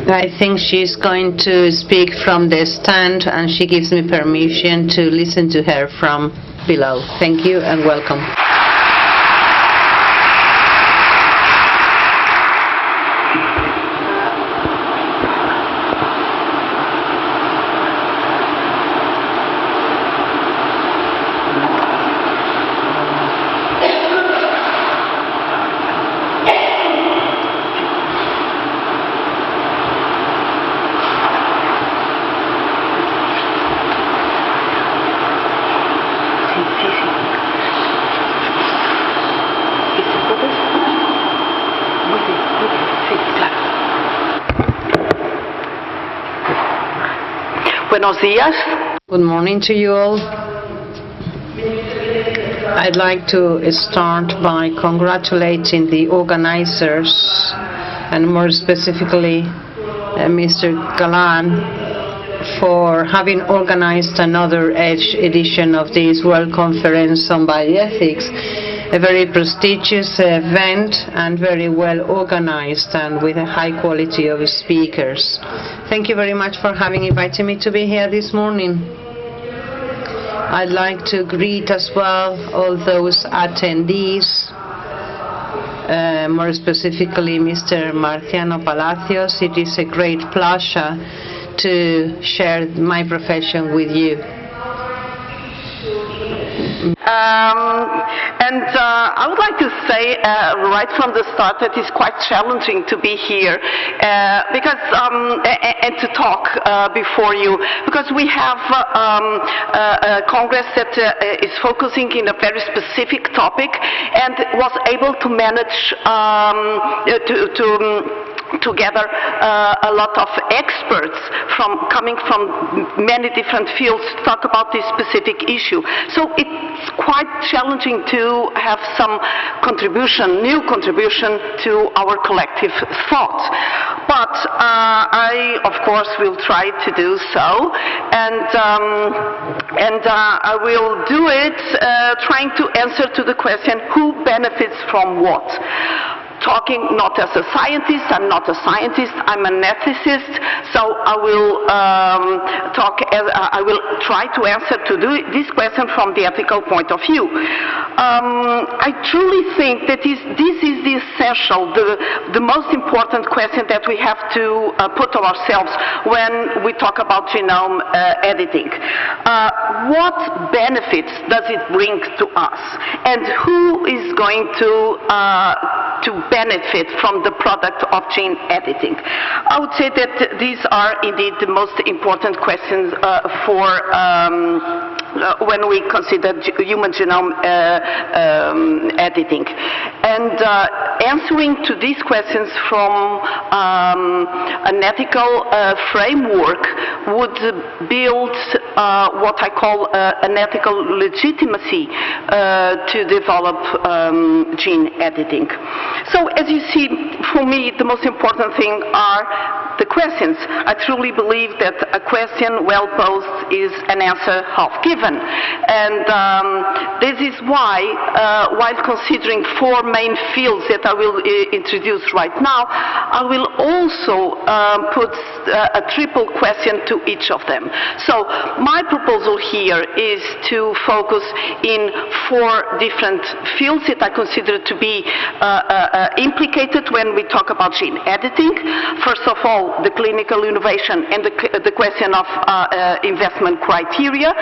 I think she's going to speak from the stand, and she gives me permission to listen to her from below. Thank you and welcome. Buenos días. Good morning to you all. I'd like to start by congratulating the organizers, and more specifically Mr. Galan, for having organized another edition of this World Conference on Bioethics, a very prestigious event and very well organized and with a high quality of speakers. Thank you very much for having invited me to be here this morning. I'd like to greet as well all those attendees, more specifically Mr. Marcelo Palacios. It is a great pleasure to share my profession with you. I would like to say right from the start that it's quite challenging to be here because and to talk before you, because we have a Congress that is focusing in a very specific topic and was able to manage together a lot of experts coming from many different fields to talk about this specific issue. So it's quite challenging to have some new contribution to our collective thought. But I, of course, will try to do so, and I will do it trying to answer to the question, who benefits from what? Talking not as a scientist, I'm not a scientist, I'm an ethicist, so I will I will try to answer to this question from the ethical point of view. I truly think that this is the essential, the most important question that we have to put to ourselves when we talk about genome editing. What benefits does it bring to us, and who is going to benefit from the product of gene editing? I would say that these are indeed the most important questions when we consider human genome editing. And answering to these questions from an ethical framework would build what I call an ethical legitimacy to develop gene editing. So as you see, for me, the most important thing are the questions. I truly believe that a question well posed is an answer half given. And this is why, while considering four main fields that I will introduce right now, I will also put a triple question to each of them. So my proposal here is to focus in four different fields that I consider to be implicated when we talk about gene editing. First of all, the clinical innovation and the question of investment criteria.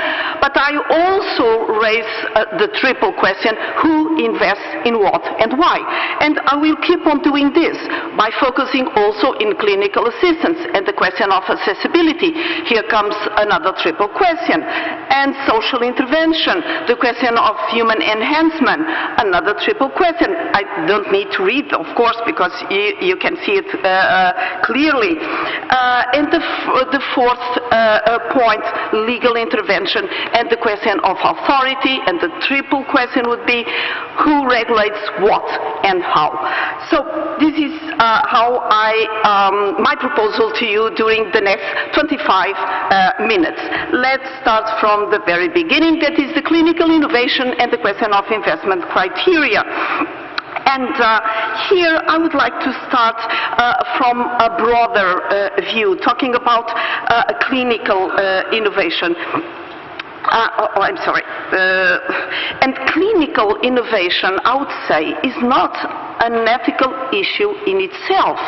But I also raise the triple question, who invests in what and why? And I will keep on doing this by focusing also in clinical assistance and the question of accessibility. Here comes another triple question. And social intervention, the question of human enhancement, another triple question. I don't need to read, of course, because you can see it clearly. And the fourth point, legal intervention, and the question of authority, and the triple question would be, who regulates what and how? So this is how my proposal to you during the next 25 minutes. Let's start from the very beginning, that is the clinical innovation and the question of investment criteria. And here I would like to start from a broader view, talking about clinical innovation. I'm sorry. And clinical innovation, I would say, is not an ethical issue in itself.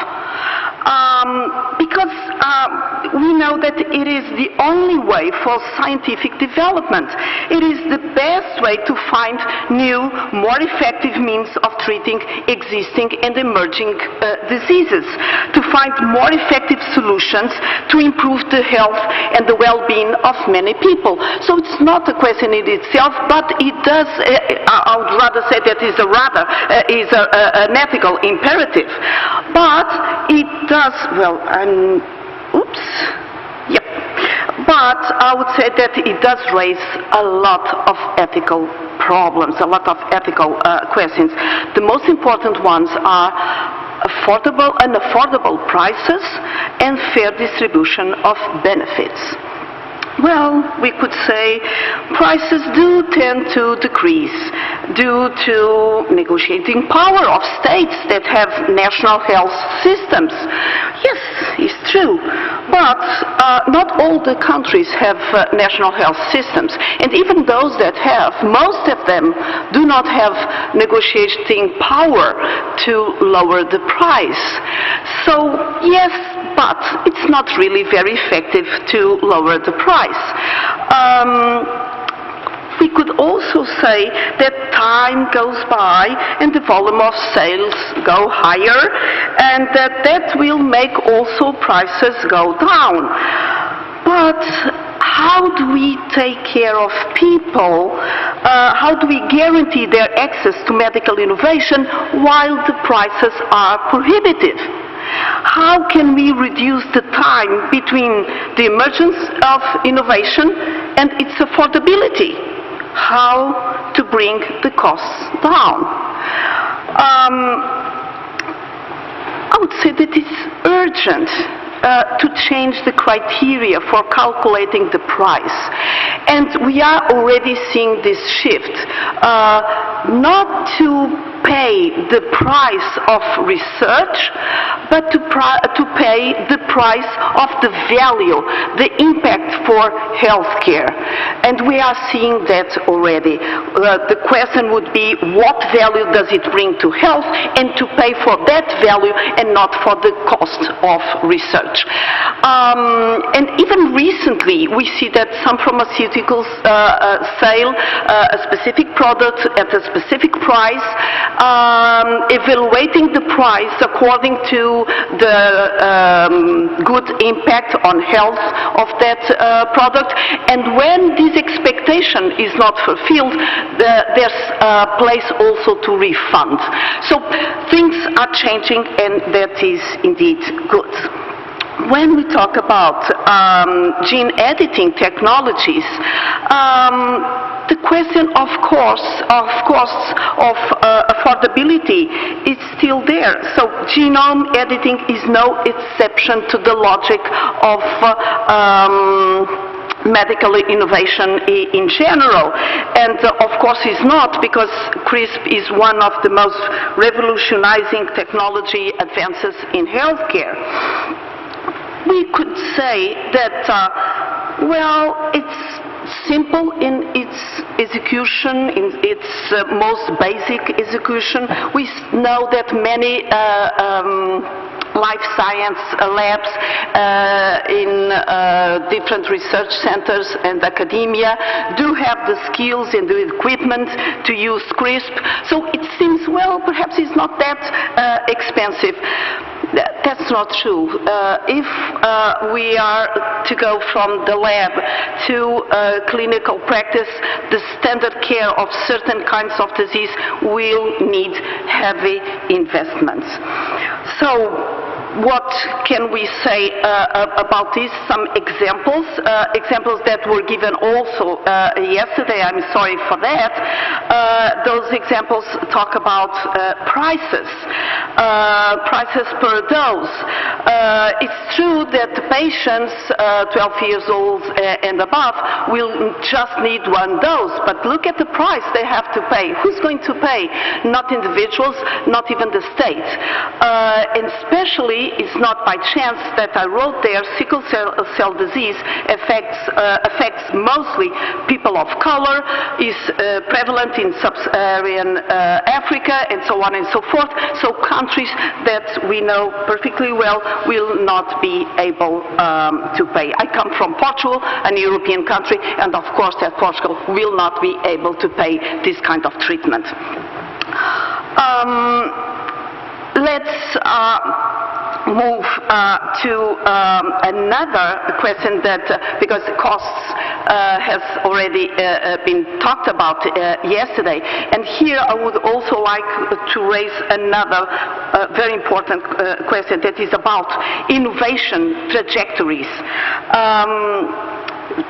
Because we know that it is the only way for scientific development. It is the best way to find new, more effective means of treating existing and emerging diseases, to find more effective solutions to improve the health and the well-being of many people. So it's not a question in itself, but it does, I would rather say that is an ethical imperative. But it does, well, but I would say that it does raise a lot of ethical problems, a lot of ethical questions. The most important ones are affordable prices and fair distribution of benefits. Well, we could say prices do tend to decrease due to negotiating power of states that have national health systems. Yes, it's true, but not all the countries have national health systems, and even those that have, most of them do not have negotiating power to lower the price. So, yes, but it's not really very effective to lower the price. We could also say that time goes by and the volume of sales go higher, and that will make also prices go down. But how do we take care of people? How do we guarantee their access to medical innovation while the prices are prohibitive? How can we reduce the time between the emergence of innovation and its affordability? How to bring the costs down? I would say that it's urgent to change the criteria for calculating the price. And we are already seeing this shift, not to pay the price of research, but to pay the price of the value, the impact for healthcare. And we are seeing that already. The question would be, what value does it bring to health, and to pay for that value and not for the cost of research. And even recently, we see that some pharmaceuticals sell a specific product at a specific price, evaluating the price according to the good impact on health of that product. And when this expectation is not fulfilled, there's a place also to refund. So things are changing, and that is indeed good. When we talk about gene editing technologies, the question of costs of affordability is still there. So genome editing is no exception to the logic of medical innovation in general, and of course is not, because CRISP is one of the most revolutionizing technology advances in healthcare. We could say that, well, it's simple in its execution, in its most basic execution. We know that many life science labs in different research centers and academia do have the skills and the equipment to use CRISP. So it seems, well, perhaps it's not that expensive. That's not true. If we are to go from the lab to clinical practice, the standard care of certain kinds of disease will need heavy investments. So what can we say about this? Some examples, examples that were given also yesterday. I'm sorry for that. Those examples talk about prices, prices per dose. It's true that patients 12 years old and above will just need one dose, but look at the price they have to pay. Who's going to pay? Not individuals, not even the state. And especially, it's not by chance that I wrote there, sickle cell disease affects mostly people of color, is prevalent in sub-Saharan Africa, and so on and so forth. So countries that we know perfectly well will not be able to pay. I come from Portugal, an European country, and of course that Portugal will not be able to pay this kind of treatment. Let's move to another question that, because costs has already been talked about yesterday, and here I would also like to raise another very important question that is about innovation trajectories.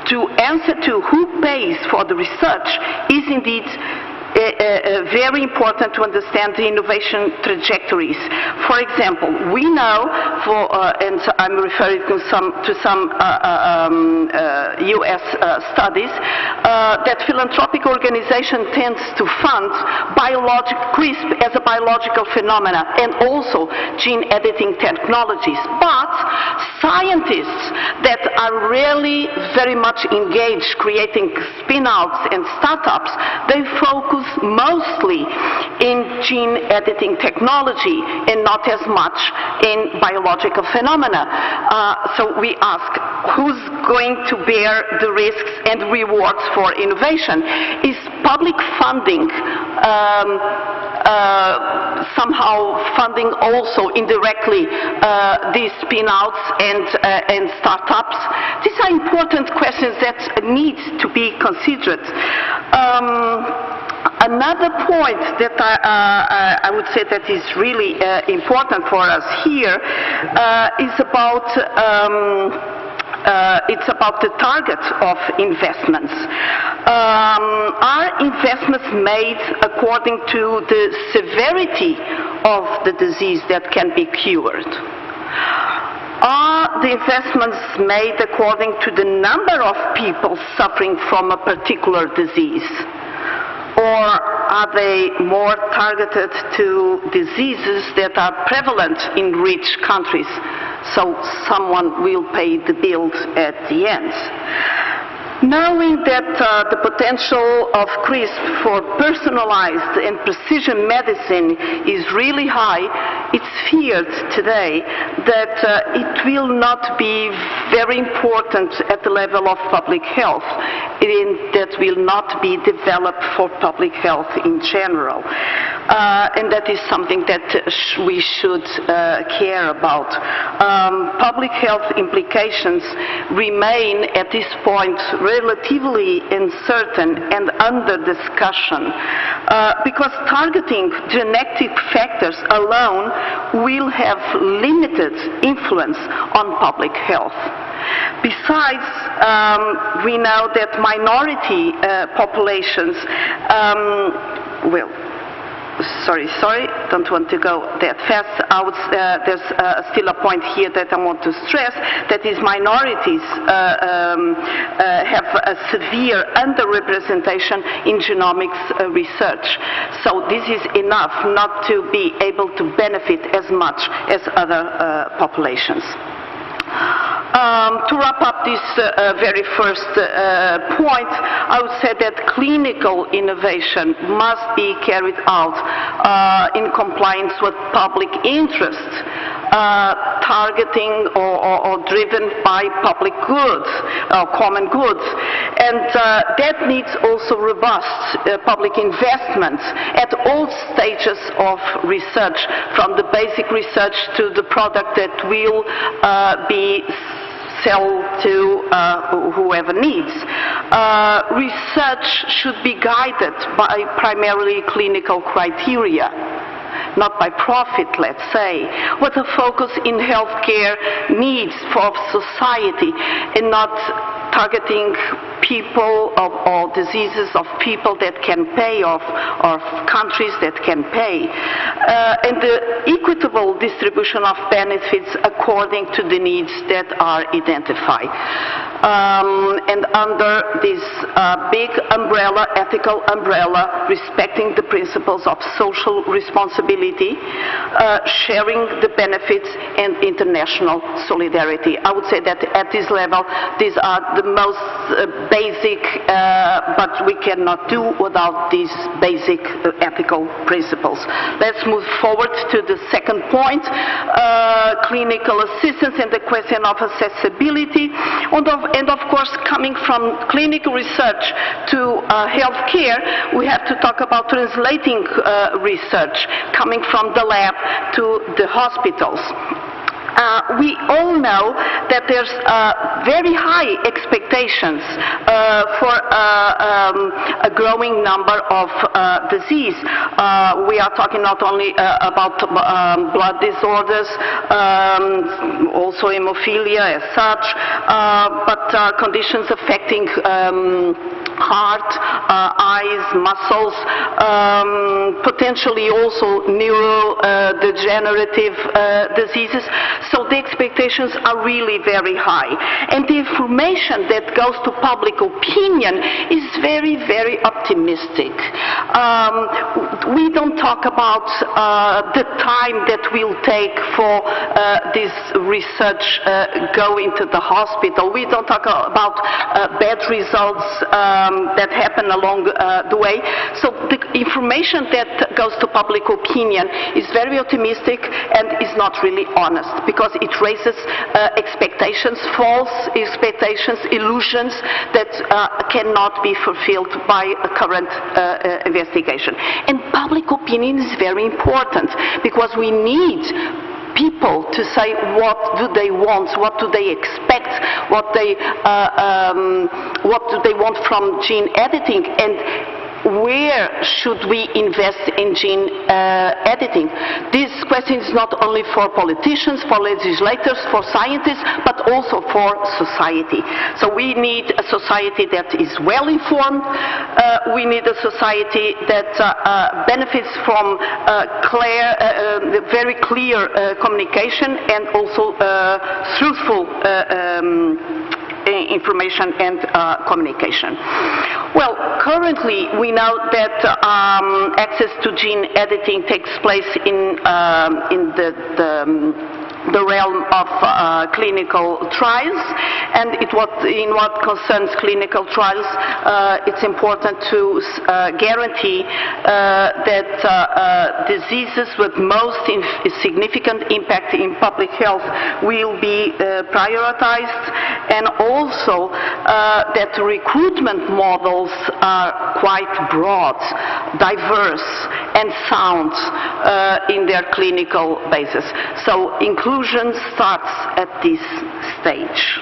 To answer to who pays for the research is indeed very important to understand the innovation trajectories. For example, we know, and I'm referring to some U.S. studies, that philanthropic organization tends to fund CRISP as a biological phenomena and also gene editing technologies. But scientists that are really very much engaged creating spin-outs and startups, they focus mostly in gene editing technology and not as much in biological phenomena. So we ask, who's going to bear the risks and rewards for innovation? Is public funding somehow funding also indirectly these spin-outs and startups? These are important questions that need to be considered. Another point that I would say that is really important for us here is about it's about the target of investments. Are investments made according to the severity of the disease that can be cured? Are the investments made according to the number of people suffering from a particular disease? Or are they more targeted to diseases that are prevalent in rich countries, so someone will pay the bills at the end? Knowing that the potential of CRISP for personalized and precision medicine is really high, it's feared today that it will not be very important at the level of public health, that will not be developed for public health in general. And that is something that we should care about. Public health implications remain at this point relatively uncertain and under discussion, because targeting genetic factors alone will have limited influence on public health. Besides, we know that minority populations Sorry, don't want to go that fast. There's still a point here that I want to stress, that is minorities have a severe underrepresentation in genomics research. So this is enough not to be able to benefit as much as other populations. To wrap up this very first point, I would say that clinical innovation must be carried out in compliance with public interest, targeting or driven by public goods, common goods. And that needs also robust public investments at all stages of research, from the basic research to the product that will be sell to whoever needs. Research should be guided by primarily clinical criteria. not by profit, let's say, with a focus in healthcare needs for society and not targeting people or diseases of people that can pay or countries that can pay. And the equitable distribution of benefits according to the needs that are identified. And under this big umbrella, ethical umbrella, respecting the principles of social responsibility, sharing the benefits, and international solidarity. I would say that at this level, these are the most basic, but we cannot do without these basic ethical principles. Let's move forward to the second point, clinical assistance and the question of accessibility. And of course, coming from clinical research to healthcare, we have to talk about translating research coming from the lab to the hospitals. We all know that there's very high expectations for a growing number of disease. We are talking not only about blood disorders, also hemophilia as such, but conditions affecting heart, eyes, muscles, potentially also neurodegenerative diseases. So the expectations are really very high. And the information that goes to public opinion is very, very optimistic. We don't talk about the time that will take for this research go into the hospital. We don't talk about bad results that happen along the way. So the information that goes to public opinion is very optimistic and is not really honest, because it raises expectations, false expectations, illusions that cannot be fulfilled by a current investigation. And public opinion is very important, because we need people to say what do they want, what do they expect, what do they want from gene editing, and where should we invest in gene editing? This question is not only for politicians, for legislators, for scientists, but also for society. So we need a society that is well informed. We need a society that benefits from very clear communication and also truthful information and communication. Well, currently we know that access to gene editing takes place in the realm of clinical trials, and in what concerns clinical trials, it's important to guarantee that diseases with most significant impact in public health will be prioritized, and also that recruitment models are quite broad, diverse, and sound in their clinical basis. So inclusion starts at this stage.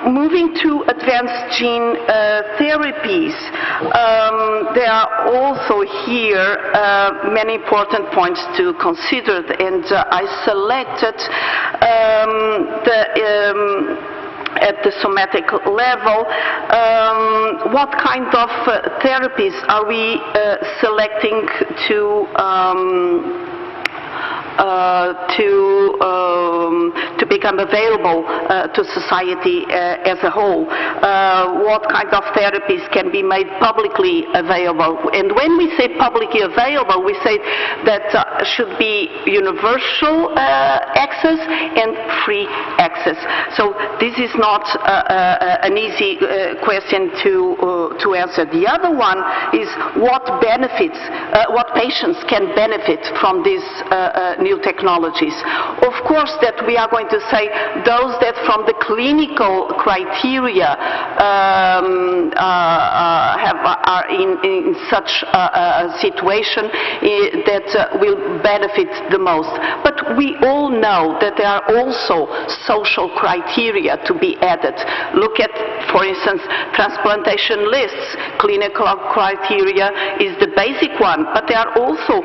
Moving to advanced gene therapies, there are also here many important points to consider, and I selected at the somatic level, what kind of therapies are we selecting to become available to society as a whole. What kind of therapies can be made publicly available? And when we say publicly available, we say that should be universal access and free access. So this is not an easy question to answer. The other one is what benefits, what patients can benefit from these new technologies. Of course that we are going to to say those that from the clinical criteria are in such a situation that will benefit the most. But we all know that there are also social criteria to be added. Look at, for instance, transplantation lists. Clinical criteria is the basic one, but there are also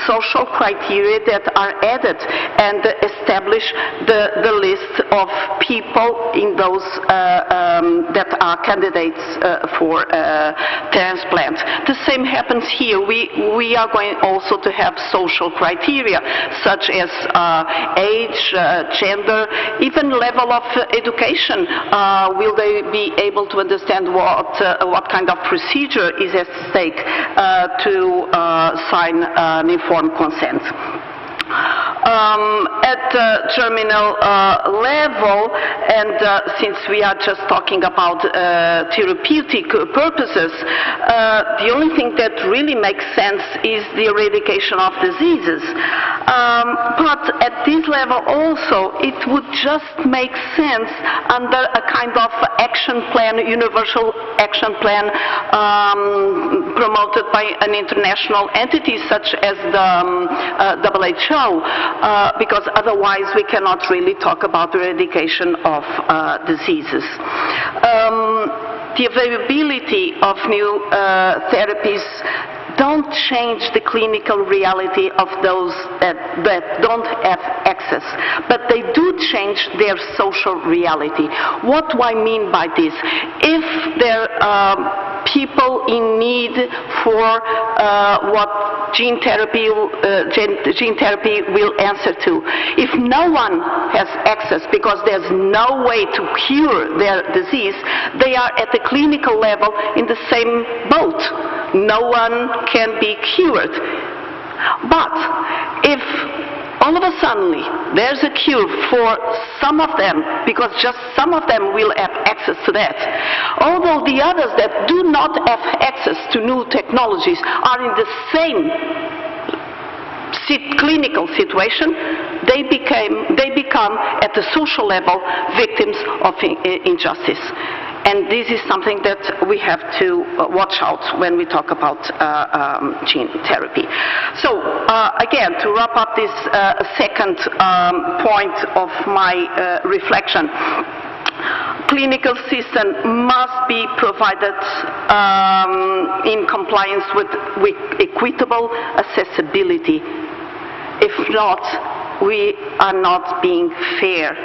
social criteria that are added and establish the list of people in those that are candidates for transplant. The same happens here. We are going also to have social criteria such as age, gender, even level of education. Will they be able to understand what kind of procedure is at stake to sign an informed consent? At the terminal level, and since we are just talking about therapeutic purposes, the only thing that really makes sense is the eradication of diseases. But at this level also, it would just make sense under a kind of action plan, universal action plan promoted by an international entity such as the WHO. Because otherwise we cannot really talk about the eradication of diseases. The availability of new therapies don't change the clinical reality of those that don't have access, but they do change their social reality. What do I mean by this? If there are people in need for what gene therapy will answer to, if no one has access because there's no way to cure their disease, they are at the clinical level in the same boat. No one can be cured. But if all of a sudden there's a cure for some of them, because just some of them will have access to that, although the others that do not have access to new technologies are in the same clinical situation, they become at the social level victims of injustice. And this is something that we have to watch out when we talk about gene therapy. So again, to wrap up this second point of my reflection, clinical system must be provided in compliance with equitable accessibility. If not, we are not being fair.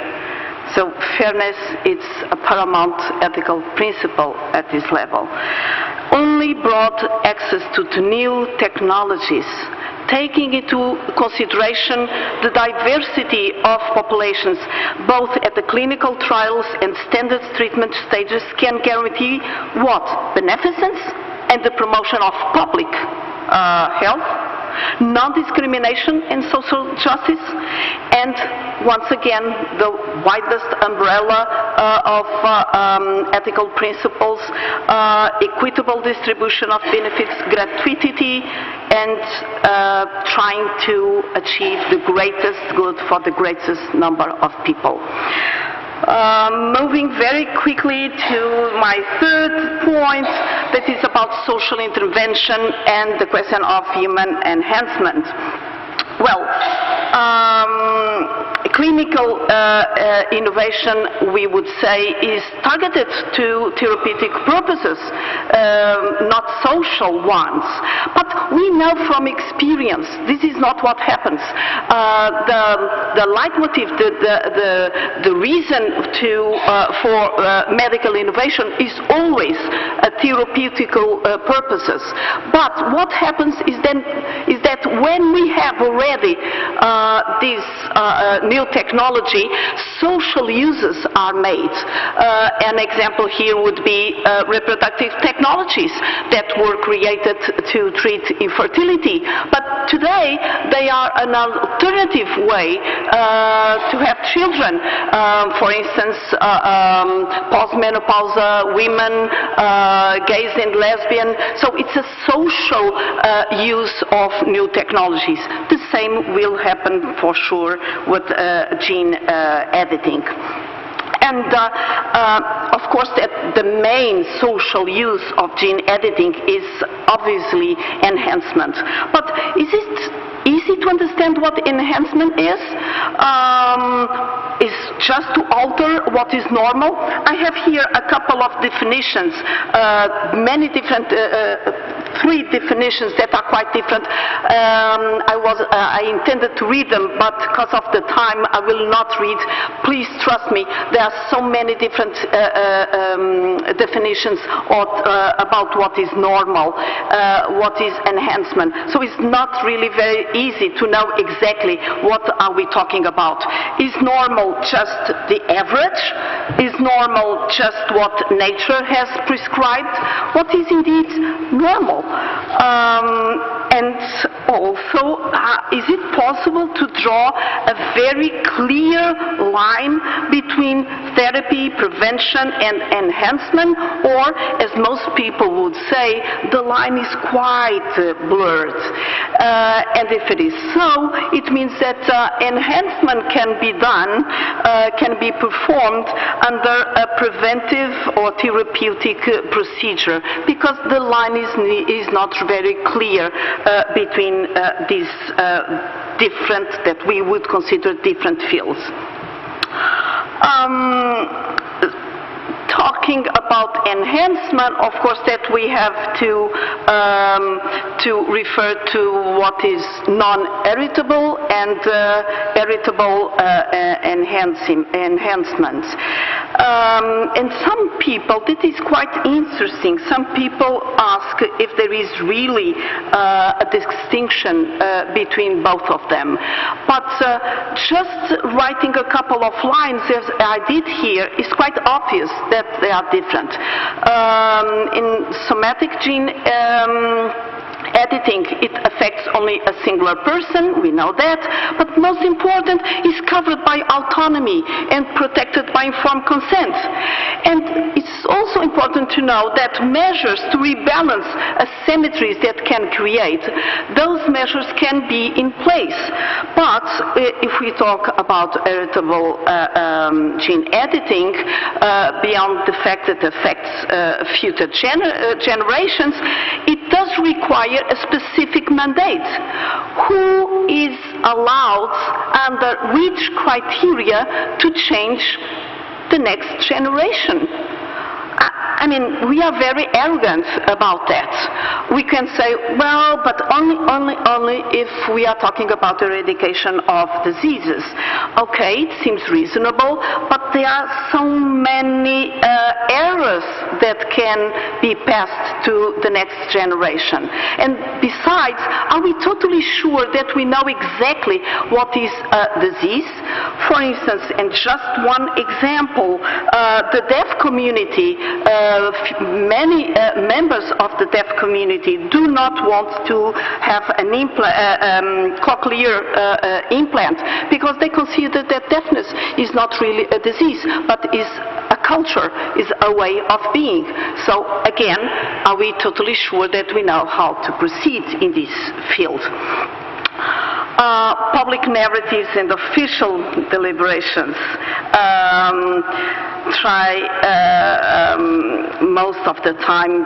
So fairness is a paramount ethical principle at this level. Only broad access to new technologies, taking into consideration the diversity of populations, both at the clinical trials and standard treatment stages, can guarantee what? Beneficence and the promotion of public health, non-discrimination and social justice, and once again the widest umbrella of ethical principles, equitable distribution of benefits, gratuity, and trying to achieve the greatest good for the greatest number of people. Moving very quickly to my third point, that is about social intervention and the question of human enhancement. Well, clinical innovation, we would say, is targeted to therapeutic purposes, not social ones. But we know from experience, this is not what happens. The leitmotif, the reason for medical innovation is always therapeutical purposes. But what happens is that when we have already this new technology, social uses are made. An example here would be reproductive technologies that were created to treat infertility. But today, they are an alternative way to have children. For instance, postmenopausal women, gays and lesbians. So it's a social use of new technologies. The same will happen for sure with gene editing. And of course, the main social use of gene editing is obviously enhancement. But is it easy to understand what enhancement is? Is just to alter what is normal? I have here a couple of definitions, many different, 3 definitions that are quite different. I intended to read them, but because of the time, I will not read. Please trust me, there are so many different definitions about what is normal, what is enhancement. So it's not really very easy to know exactly what are we talking about. Is normal just the average? Is normal just what nature has prescribed? What is indeed normal? And also, is it possible to draw a very clear line between therapy, prevention, and enhancement? Or, as most people would say, the line is quite blurred. And if it is so, it means that enhancement can be done, can be performed under a preventive or therapeutic procedure, because the line is not very clear between these different, that we would consider different fields. Talking about enhancement, of course, that we have to refer to what is non-heritable and heritable enhancements. And some people, this is quite interesting, some people ask if there is really a distinction between both of them. But just writing a couple of lines, as I did here, is quite obvious that they are different. In somatic gene editing, it affects only a singular person, we know that, but most important, is covered by autonomy and protected by informed consent. And it's also important to know that measures to rebalance asymmetries that can create, those measures can be in place. But if we talk about heritable gene editing, beyond the fact that it affects future generations, it does require a specific mandate. Who is allowed, under which criteria, to change the next generation? I mean, we are very arrogant about that. We can say, well, but only if we are talking about eradication of diseases. Okay, it seems reasonable, but there are so many errors that can be passed to the next generation. And besides, are we totally sure that we know exactly what is a disease? For instance, and just one example, the deaf community, many members of the deaf community do not want to have an cochlear implant, because they consider that deafness is not really a disease, but is a culture, is a way of being. So again, are we totally sure that we know how to proceed in this field? Public narratives and official deliberations try most of the time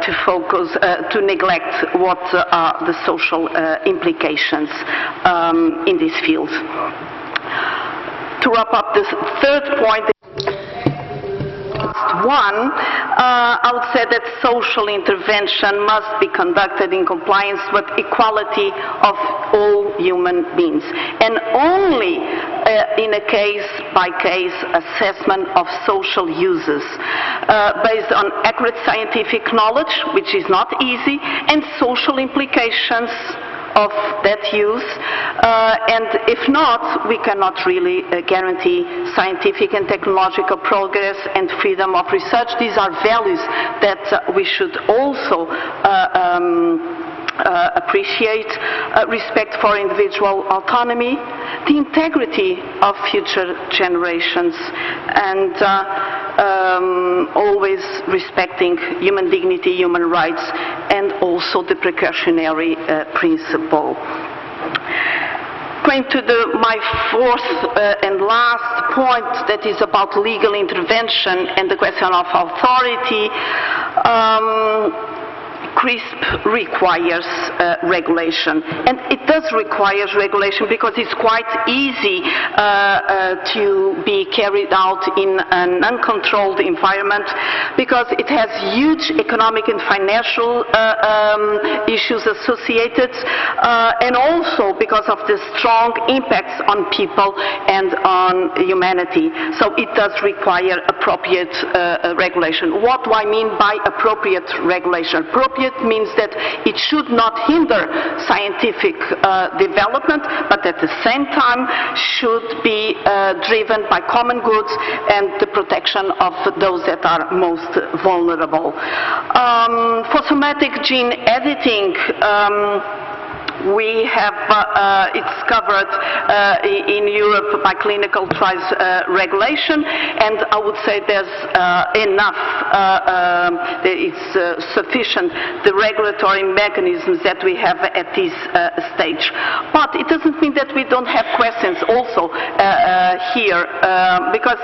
to focus, to neglect what are the social implications in this field. To wrap up this third point, I would say that social intervention must be conducted in compliance with equality of all human beings, and only in a case-by-case assessment of social uses based on accurate scientific knowledge, which is not easy, and social implications of that use, and if not, we cannot really guarantee scientific and technological progress and freedom of research. These are values that we should also appreciate respect for individual autonomy, the integrity of future generations, and always respecting human dignity, human rights, and also the precautionary principle. Going to my fourth and last point, that is about legal intervention and the question of authority. CRISP requires regulation, and it does require regulation because it's quite easy to be carried out in an uncontrolled environment, because it has huge economic and financial issues associated, and also because of the strong impacts on people and on humanity. So it does require appropriate regulation. What do I mean by appropriate regulation? Appropriate means that it should not hinder scientific development, but at the same time should be driven by common goods and the protection of those that are most vulnerable. For somatic gene editing, we have, it's covered in Europe by clinical trials regulation, and I would say there's enough, it's sufficient, the regulatory mechanisms that we have at this stage. But it doesn't mean that we don't have questions also here, because,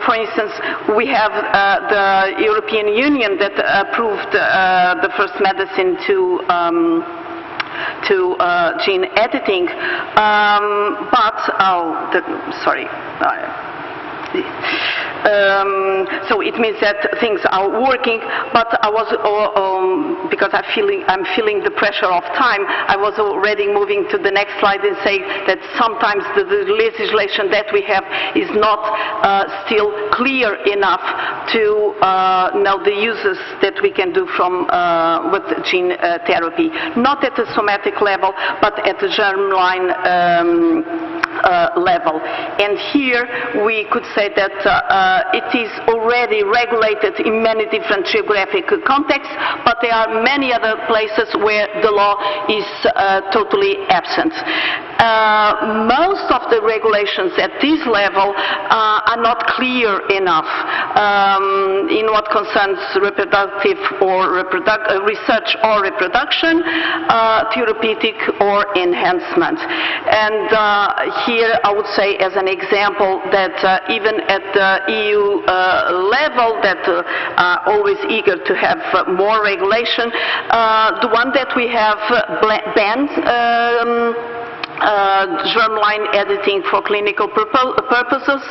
for instance, we have the European Union that approved the first medicine to gene editing, so it means that things are working, but I was, because I'm feeling the pressure of time, I was already moving to the next slide and say that sometimes the legislation that we have is not still clear enough to know the uses that we can do from with gene therapy, not at the somatic level, but at the germline level. And here we could say that it is already regulated in many different geographic contexts, but there are many other places where the law is totally absent. Most of the regulations at this level are not clear enough in what concerns reproductive or research or reproduction, therapeutic or enhancement. And here I would say as an example that even at the EU level, that are always eager to have more regulation, the one that we have banned germline editing for clinical purposes,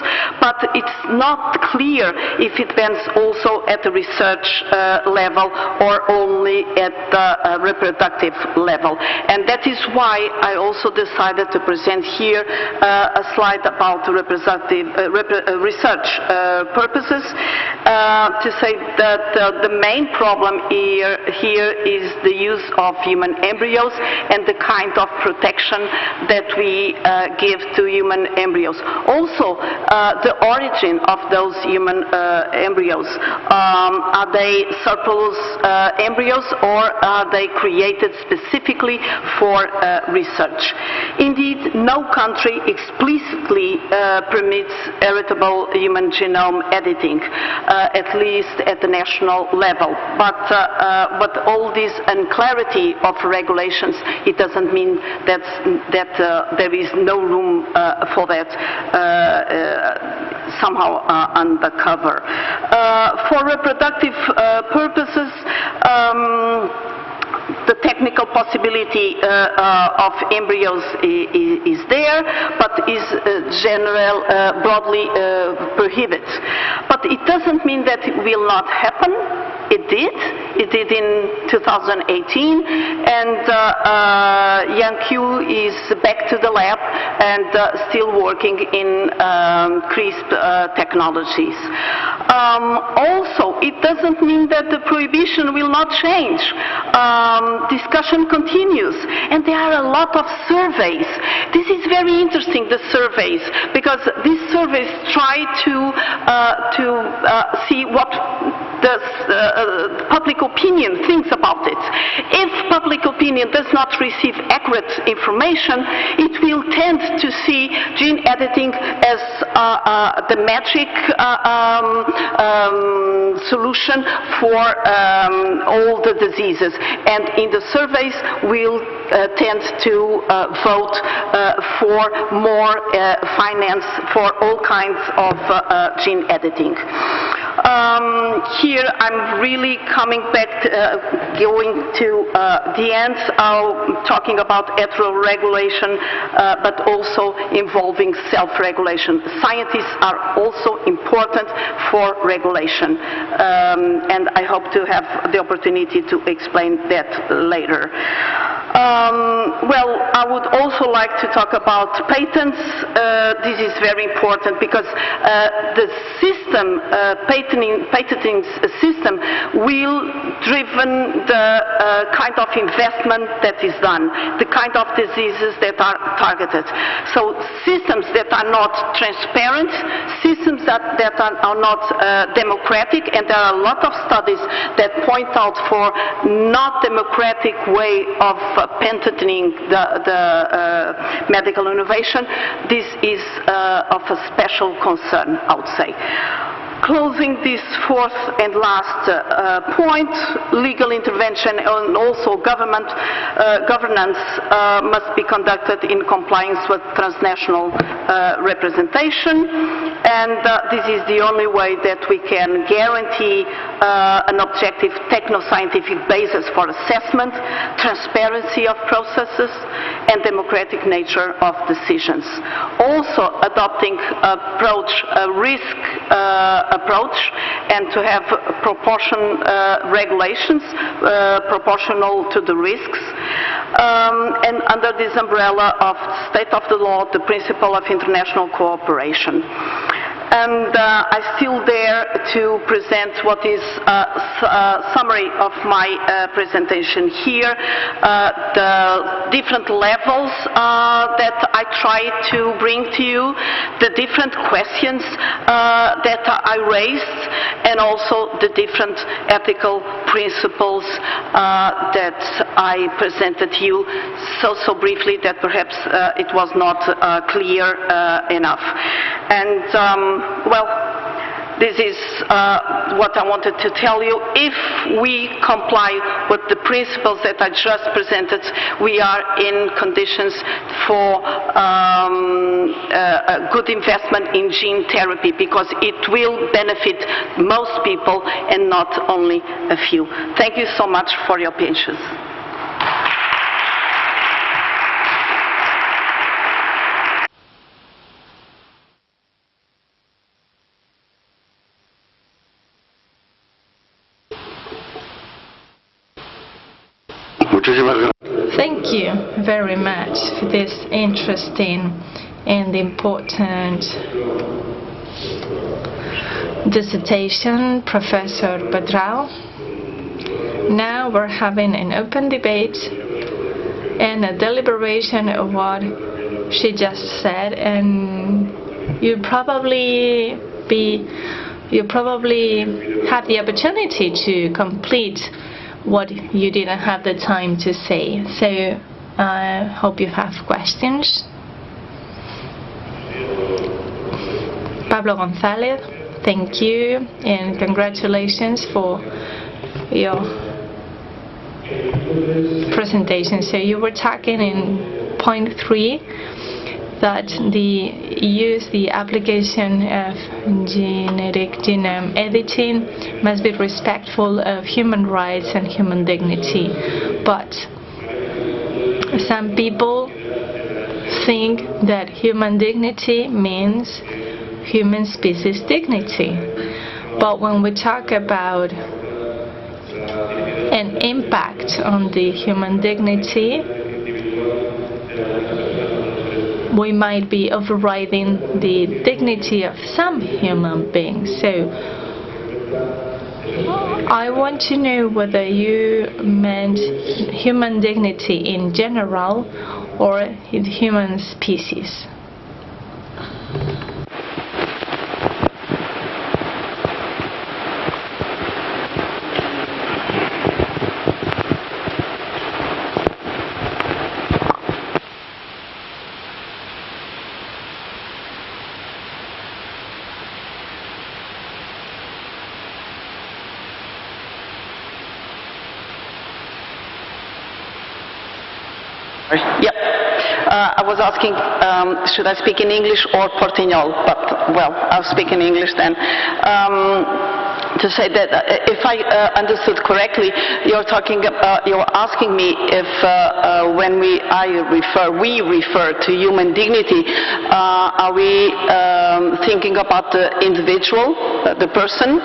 but it's not clear if it bans also at the research level or only at the reproductive level. And that is why I also decided to present here a slide about reproductive research purposes, to say that the main problem here is the use of human embryos and the kind of protection that we give to human embryos. Also, the origin of those human embryos. Are they surplus embryos, or are they created specifically for research? Indeed, no country explicitly permits heritable human genome editing, at least at the national level. But all this unclarity of regulations, it doesn't mean that there is no room for that somehow undercover. For reproductive purposes, the technical possibility of embryos is there, but is broadly prohibited. But it doesn't mean that it will not happen. It did. It did in 2018, and Yang Q is back to the lab and still working in CRISP technologies. Also, it doesn't mean that the prohibition will not change. Discussion continues, and there are a lot of surveys. This is very interesting, the surveys, because these surveys try to see what public opinion thinks about it. If public opinion does not receive accurate information, it will tend to see gene editing as the magic solution for all the diseases, and in the surveys will tend to vote for more finance for all kinds of gene editing. Here I'm really coming back, going to the end, talking about heteroregulation, but also involving self-regulation. Scientists are also important for regulation, and I hope to have the opportunity to explain that later. Well, I would also like to talk about patents. This is very important because the system, patenting system, will driven the kind of investment that is done, the kind of diseases that are targeted. So systems that are not transparent, systems that are not democratic, and there are a lot of studies that point out for not democratic way of patenting the medical innovation. This is of a special concern, I would say. Closing this fourth and last point, legal intervention and also governance must be conducted in compliance with transnational representation, and this is the only way that we can guarantee an objective techno-scientific basis for assessment, transparency of processes, and democratic nature of decisions. Also adopting a risk approach, and to have proportion regulations proportional to the risks, and under this umbrella of state of the law, the principle of international cooperation. And I still dare to present what is a summary of my presentation here, the different levels that I try to bring to you, the different questions that I raised, and also the different ethical principles that I presented to you so briefly that perhaps it was not clear enough. And well, this is what I wanted to tell you. If we comply with the principles that I just presented, we are in conditions for a good investment in gene therapy, because it will benefit most people and not only a few. Thank you so much for your patience. Thank you very much for this interesting and important dissertation, Professor Patrão. Now we're having an open debate and a deliberation of what she just said, and you probably have the opportunity to complete what you didn't have the time to say. So I hope you have questions. Pablo González, thank you and congratulations for your presentation. So you were talking in point 3 that the application of genetic genome editing must be respectful of human rights and human dignity. But some people think that human dignity means human species dignity. But when we talk about an impact on the human dignity, we might be overriding the dignity of some human beings. So I want to know whether you meant human dignity in general or in human species. Yep. I was asking, should I speak in English or Portugal? But, well, I'll speak in English then. To say that if I understood correctly, you're asking me if when we refer to human dignity, are we thinking about the individual, the person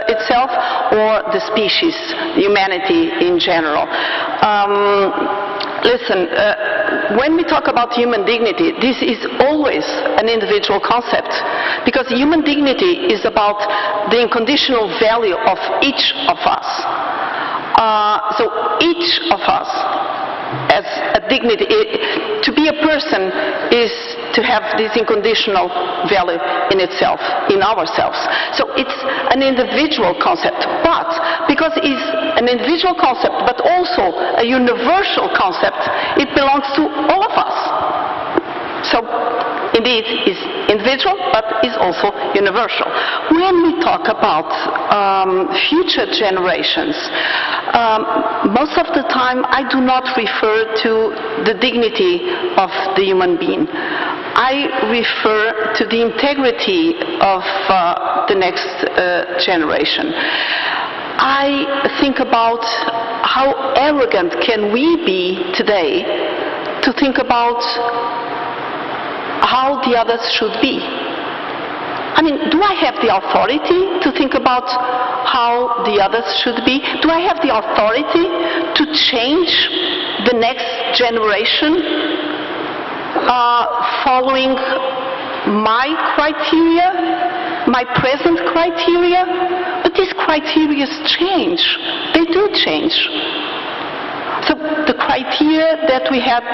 itself, or the species, humanity in general? Listen, when we talk about human dignity, this is always an individual concept, because human dignity is about the unconditional value of each of us. So each of us has a dignity. To be a person is to have this unconditional value in itself, in ourselves. So it's an individual concept, but because it's an individual concept, but also a universal concept, it belongs to all of us. So indeed, it's individual, but it's also universal. When we talk about future generations, most of the time I do not refer to the dignity of the human being. I refer to the integrity of the next generation. I think about how arrogant can we be today to think about how the others should be. I mean, do I have the authority to think about how the others should be? Do I have the authority to change the next generation following my criteria, my present criteria? But these criteria change. They do change. So the criteria that we had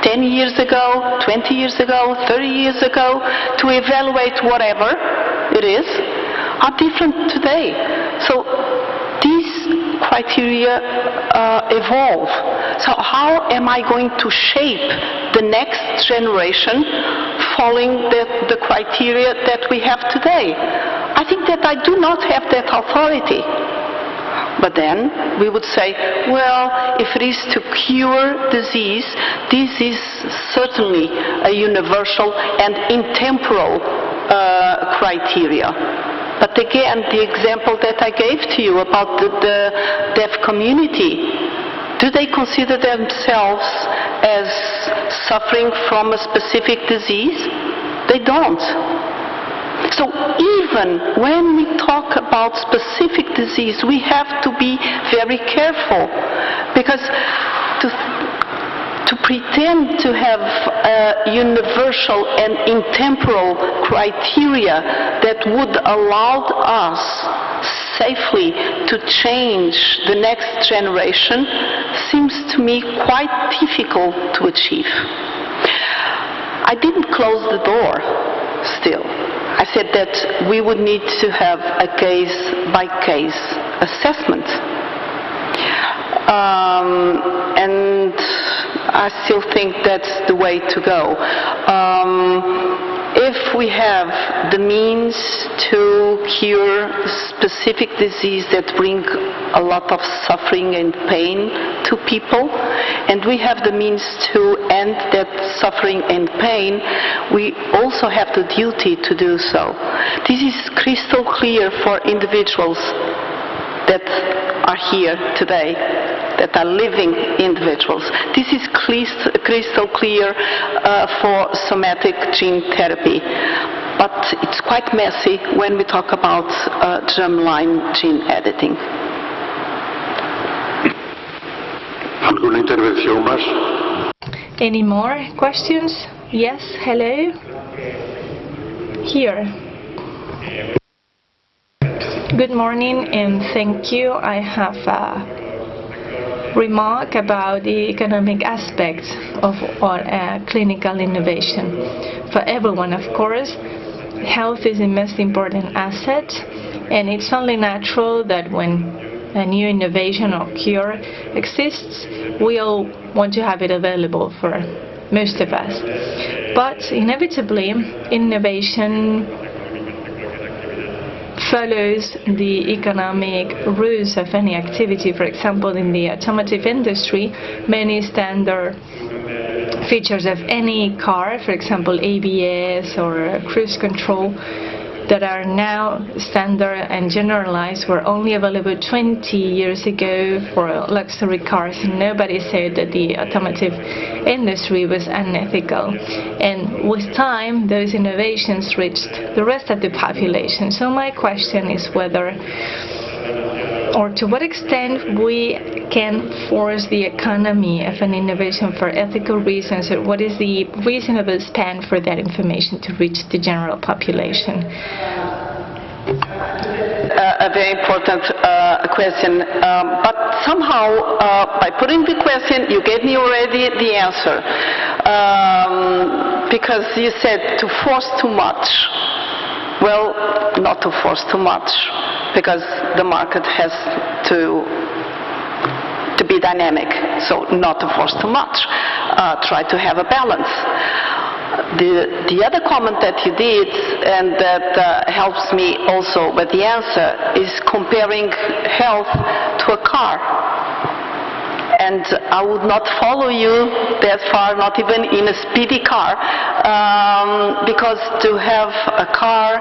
10 years ago, 20 years ago, 30 years ago, to evaluate whatever it is, are different today. So these criteria evolve. So how am I going to shape the next generation following the criteria that we have today? I think that I do not have that authority. But then we would say, well, if it is to cure disease, this is certainly a universal and intemporal criteria. But again, the example that I gave to you about the deaf community, do they consider themselves as suffering from a specific disease? They don't. So even when we talk about specific disease, we have to be very careful, because to pretend to have a universal and intemporal criteria that would allow us safely to change the next generation seems to me quite difficult to achieve. I didn't close the door still. I said that we would need to have a case-by-case assessment. And I still think that's the way to go. If we have the means to cure specific disease that bring a lot of suffering and pain to people, and we have the means to end that suffering and pain, we also have the duty to do so. This is crystal clear for individuals that are here today, that are living individuals. This is crystal clear for somatic gene therapy. But it's quite messy when we talk about germline gene editing. ¿Alguna intervención más? Any more questions? Yes, hello? Here. Good morning and thank you. I have a remark about the economic aspect of our clinical innovation. For everyone, of course, health is the most important asset, and it's only natural that when a new innovation or cure exists, we all want to have it available for most of us. But inevitably, innovation follows the economic rules of any activity. For example, in the automotive industry, many standard features of any car, for example ABS or cruise control, that are now standard and generalized were only available 20 years ago for luxury cars. Nobody said that the automotive industry was unethical. And with time, those innovations reached the rest of the population. So my question is whether, or to what extent, we can force the economy of an innovation for ethical reasons, or what is the reasonable span for that information to reach the general population? A very important question, but somehow by putting the question you gave me already the answer, because you said to force too much. Well, not to force too much, because the market has to be dynamic, so not to force too much. Try to have a balance. The other comment that you did, and that helps me also with the answer, is comparing health to a car. And I would not follow you that far, not even in a speedy car, because to have a car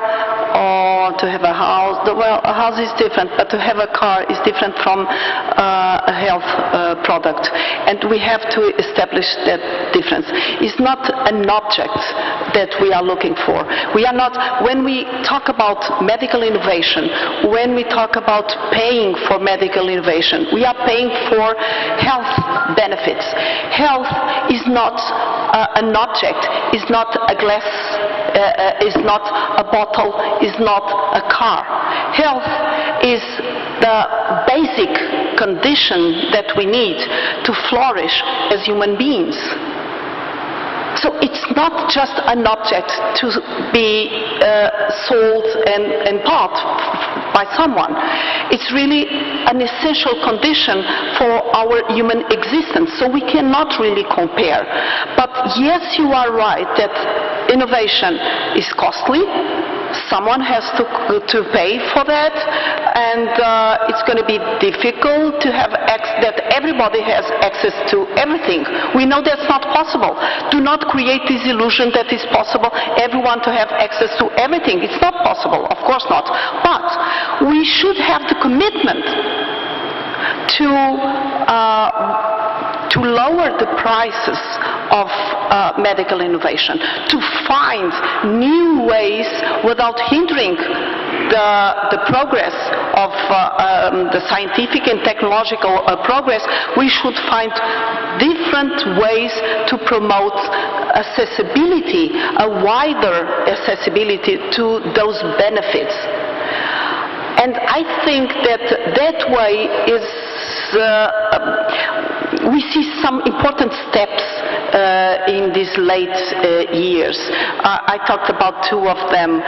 or to have a house, well, a house is different, but to have a car is different from a health product. And we have to establish that difference. It's not an object that we are looking for. We are not, when we talk about medical innovation, when we talk about paying for medical innovation, we are paying for health benefits. Health is not an object, is not a glass, is not a bottle, is not a car. Health is the basic condition that we need to flourish as human beings. So it's not just an object to be sold and bought by someone. It's really an essential condition for our human existence. So we cannot really compare. But yes, you are right that innovation is costly. Someone has to pay for that, and it's going to be difficult to have that everybody has access to everything. We know that's not possible. Do not create this illusion that it's possible everyone to have access to everything. It's not possible, of course not. But we should have the commitment to lower the prices of medical innovation, to find new ways without hindering the progress of the scientific and technological progress. We should find different ways to promote accessibility, a wider accessibility to those benefits. And I think that way is, we see some important steps in these late years. I talked about two of them.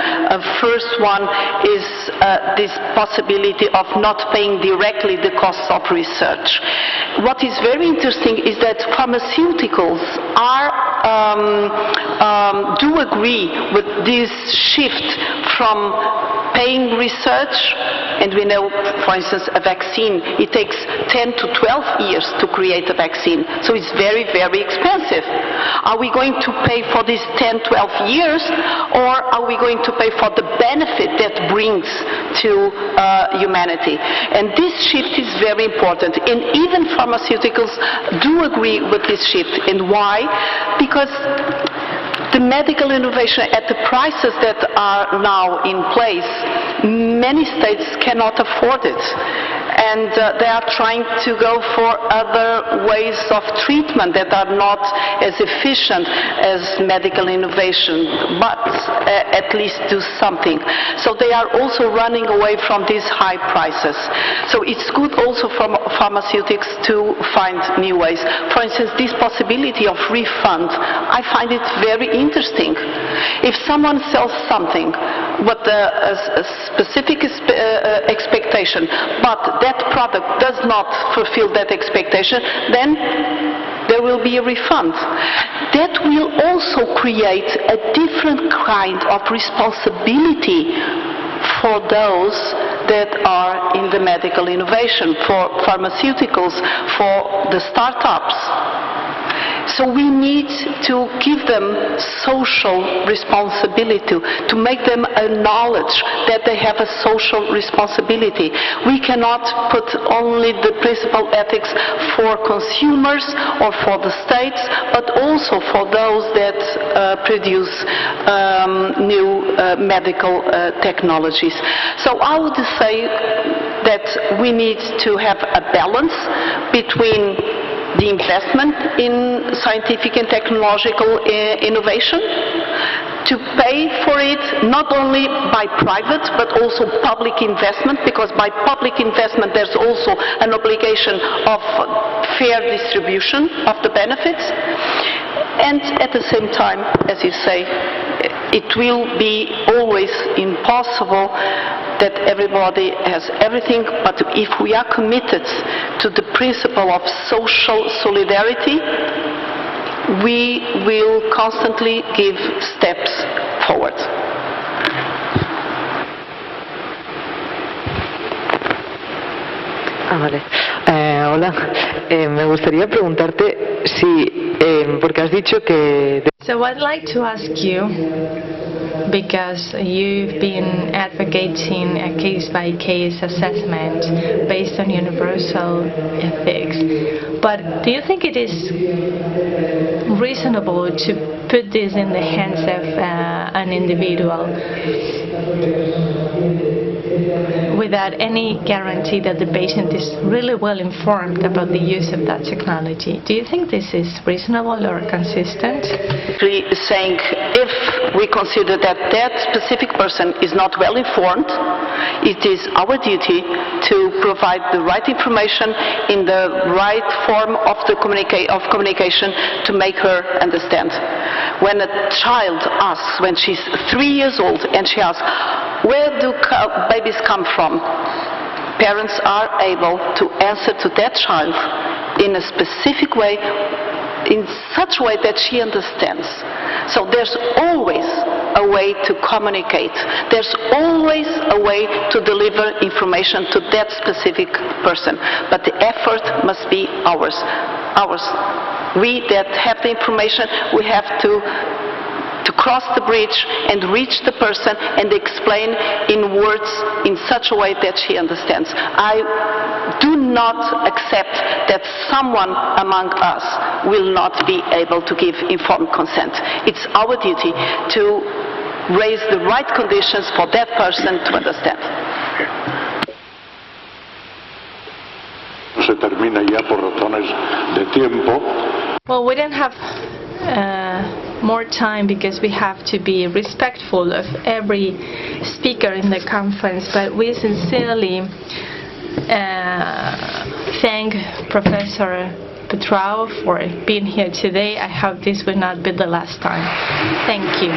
First one is this possibility of not paying directly the costs of research. What is very interesting is that pharmaceuticals do agree with this shift from paying research, and we know, for instance, a vaccine, it takes 10 to 12 years to create a vaccine, so it's very, very expensive. Are we going to pay for these 10, 12 years, or are we going to pay for the benefit that brings to humanity? And this shift is very important, and even pharmaceuticals do agree with this shift. And why? Because the medical innovation at the prices that are now in place, many states cannot afford it. And they are trying to go for other ways of treatment that are not as efficient as medical innovation, but at least do something. So they are also running away from these high prices. So it's good also for pharmaceutics to find new ways. For instance, this possibility of refund, I find it very interesting. If someone sells something with a specific expectation, but that product does not fulfill that expectation, then there will be a refund. That will also create a different kind of responsibility for those that are in the medical innovation, for pharmaceuticals, for the startups. So we need to give them social responsibility, to make them acknowledge that they have a social responsibility. We cannot put only the principal ethics for consumers or for the states, but also for those that produce new medical technologies. So I would say that we need to have a balance between the investment in scientific and technological innovation, to pay for it not only by private but also public investment, because by public investment there's also an obligation of fair distribution of the benefits. And at the same time, as you say, it will be always impossible that everybody has everything, but if we are committed to the principle of social solidarity, we will constantly give steps forward. Vale. Hola, me gustaría preguntarte si, porque has dicho que... So I'd like to ask you, because you've been advocating a case-by-case assessment based on universal ethics, but do you think it is reasonable to put this in the hands of an individual without any guarantee that the patient is really well informed about the use of that technology? Do you think this is reasonable or consistent? Saying if we consider that that specific person is not well informed, it is our duty to provide the right information in the right form of the communication to make her understand. When a child asks, when she's 3 years old, and she asks, where do babies come from? Parents are able to answer to that child in a specific way, in such a way that she understands. So there's always a way to communicate. There's always a way to deliver information to that specific person. But the effort must be ours. We that have the information, we have to cross the bridge and reach the person and explain in words in such a way that she understands. I do not accept that someone among us will not be able to give informed consent. It's our duty to raise the right conditions for that person to understand. Se termina ya por razones de tiempo. Well, we don't have more time because we have to be respectful of every speaker in the conference, but we sincerely thank Professor Patrão for being here today. I hope this will not be the last time. Thank you.